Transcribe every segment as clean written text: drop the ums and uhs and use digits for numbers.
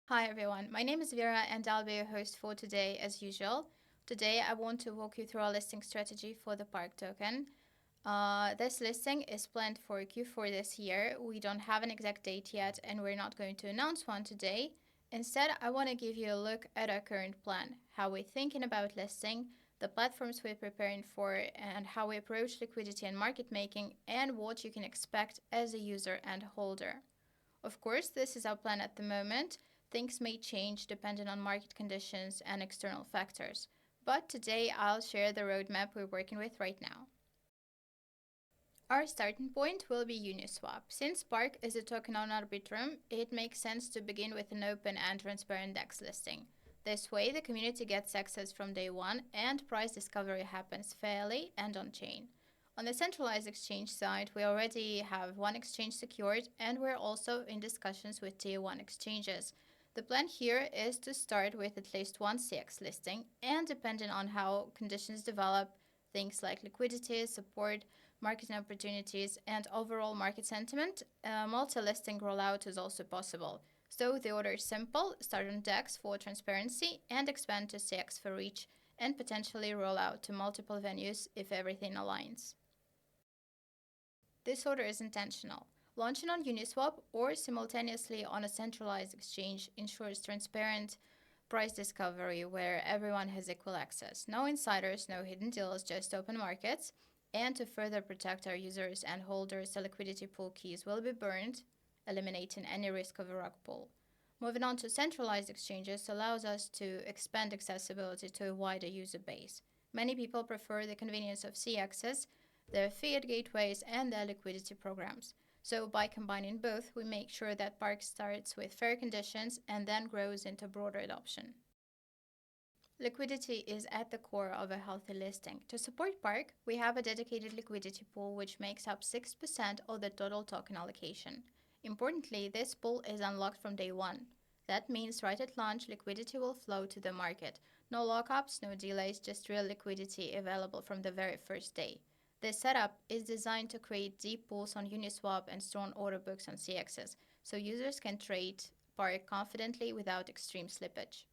Hi everyone, my name is Vera and I'll be your host for today as usual. Today I want to walk you through our listing strategy for the Park token. This listing is planned for Q4 this year. We don't have an exact date yet and we're not going to announce one today. Instead, I want to give you a look at our current plan, how we're thinking about listing, the platforms we're preparing for, and how we approach liquidity and market making, and what you can expect as a user and holder. Of course, this is our plan at the moment. Things may change depending on market conditions and external factors. But today I'll share the roadmap we're working with right now. Our starting point will be Uniswap. Since Park is a token on Arbitrum, it makes sense to begin with an open and transparent DEX listing. This way, the community gets access from day one and price discovery happens fairly and on-chain. On the centralized exchange side, we already have one exchange secured and we're also in discussions with tier 1 exchanges. The plan here is to start with at least one CEX listing and depending on how conditions develop, things like liquidity, support, marketing opportunities, and overall market sentiment, multi-listing rollout is also possible. So the order is simple: start on DEX for transparency and expand to CX for reach, and potentially roll out to multiple venues if everything aligns. This order is intentional. Launching on Uniswap or simultaneously on a centralized exchange ensures transparent price discovery where everyone has equal access. No insiders, no hidden deals, just open markets. And to further protect our users and holders, the liquidity pool keys will be burned, eliminating any risk of a rug pull. Moving on to centralized exchanges allows us to expand accessibility to a wider user base. Many people prefer the convenience of CEXs, their fiat gateways, and their liquidity programs. So by combining both, we make sure that Park starts with fair conditions and then grows into broader adoption. Liquidity is at the core of a healthy listing. To support Park, we have a dedicated liquidity pool which makes up 6% of the total token allocation. Importantly, this pool is unlocked from day one. That means right at launch, liquidity will flow to the market. No lockups, no delays, just real liquidity available from the very first day. This setup is designed to create deep pools on Uniswap and strong order books on CXs, so users can trade Park confidently without extreme slippage.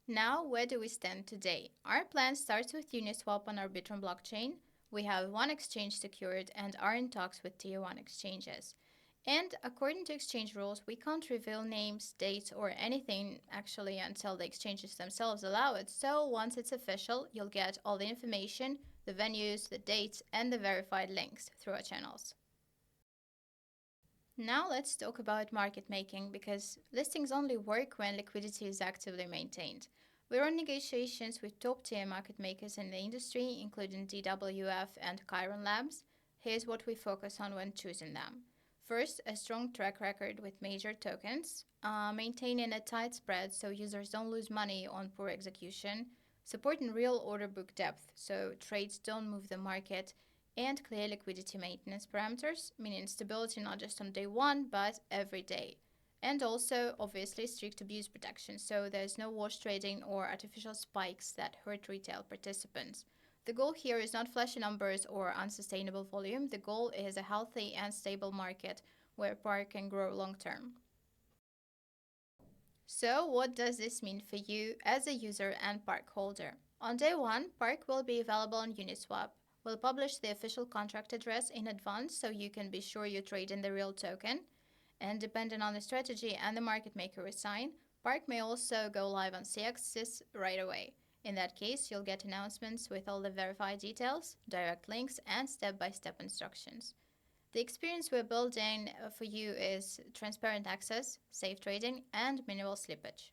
Now, where do we stand today? Our plan starts with Uniswap on Arbitrum blockchain. We have one exchange secured and are in talks with tier 1 exchanges. And according to exchange rules, we can't reveal names, dates, or anything actually until the exchanges themselves allow it. So once it's official, you'll get all the information, the venues, the dates, and the verified links through our channels. Now let's talk about market making, because listings only work when liquidity is actively maintained. We're in negotiations with top-tier market makers in the industry, including DWF and Kairon Labs. Here's what we focus on when choosing them. First, a strong track record with major tokens, maintaining a tight spread so users don't lose money on poor execution, supporting real order book depth so trades don't move the market, and clear liquidity maintenance parameters, meaning stability not just on day one but every day. And also, obviously, strict abuse protection, so there's no wash trading or artificial spikes that hurt retail participants. The goal here is not flashy numbers or unsustainable volume. The goal is a healthy and stable market where Park can grow long term. So, what does this mean for you as a user and Park holder? On day one, Park will be available on Uniswap. We'll publish the official contract address in advance so you can be sure you trade in the real token. And depending on the strategy and the market maker we sign, Park may also go live on CXs right away. In that case, you'll get announcements with all the verified details, direct links, and step-by-step instructions. The experience we're building for you is transparent access, safe trading, and minimal slippage.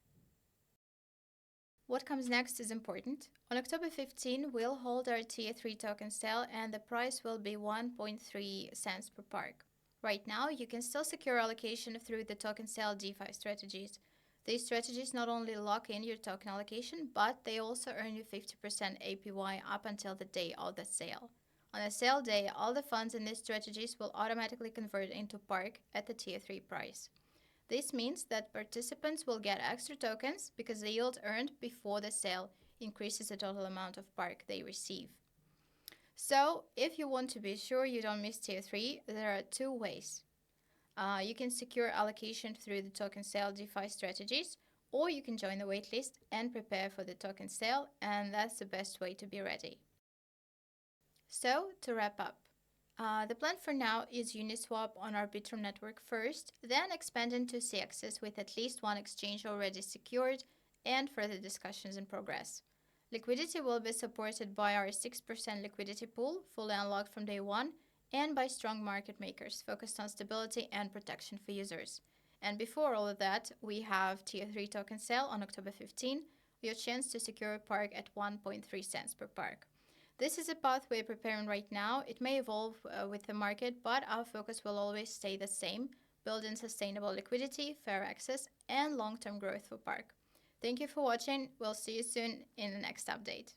What comes next is important. On October 15, we'll hold our Tier 3 token sale and the price will be 1.3 cents per Park. Right now, you can still secure allocation through the token sale DeFi strategies. These strategies not only lock in your token allocation, but they also earn you 50% APY up until the day of the sale. On the sale day, all the funds in these strategies will automatically convert into Park at the Tier 3 price. This means that participants will get extra tokens because the yield earned before the sale increases the total amount of Park they receive. So, if you want to be sure you don't miss Tier 3, there are two ways. You can secure allocation through the token sale DeFi strategies, or you can join the waitlist and prepare for the token sale, and that's the best way to be ready. So, to wrap up, the plan for now is Uniswap on Arbitrum network first, then expand into CEXs with at least one exchange already secured, and further discussions in progress. Liquidity will be supported by our 6% liquidity pool, fully unlocked from day one, and by strong market makers focused on stability and protection for users. And before all of that, we have Tier 3 token sale on October 15, your chance to secure a park at 1.3 cents per park. This is a path we're preparing right now. It may evolve with the market, but our focus will always stay the same, building sustainable liquidity, fair access, and long-term growth for Park. Thank you for watching. We'll see you soon in the next update.